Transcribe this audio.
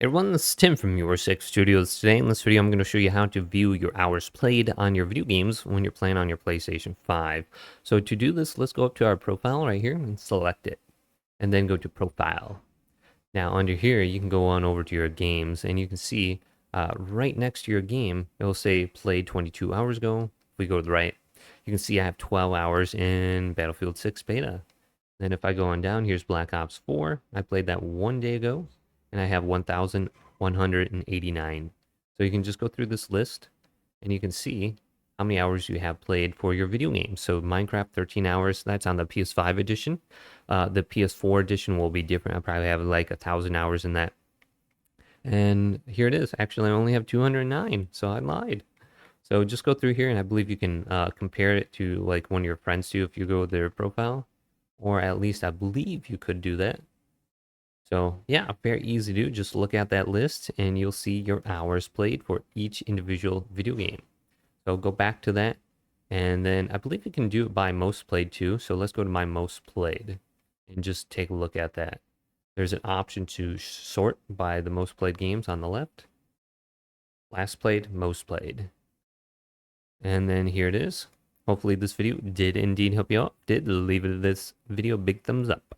Everyone, this is Tim from Your Six Studios. Today in this video, I'm going to show you how to view your hours played on your video games when you're playing on your PlayStation 5. So to do this, let's go up to our profile right here and select it, and then go to Profile. Now under here, you can go on over to your games, and you can see right next to your game, it'll say played 22 hours ago. If we go to the right, you can see I have 12 hours in Battlefield 6 beta. Then if I go on down, here's Black Ops 4. I played that 1 day ago, and I have 1,189. So you can just go through this list, and you can see how many hours you have played for your video game. So Minecraft, 13 hours. That's on the PS5 edition. The PS4 edition will be different. I'll probably have like 1,000 hours in that. And here it is. Actually, I only have 209, so I lied. So just go through here, and I believe you can compare it to like one of your friends do if you go to their profile. Or at least I believe you could do that. So yeah, very easy to do. Just look at that list and you'll see your hours played for each individual video game. So go back to that. And then I believe you can do it by most played too. So let's go to my most played and just take a look at that. There's an option to sort by the most played games on the left. Last played, most played. And then here it is. Hopefully this video did indeed help you out. Did leave this video a big thumbs up.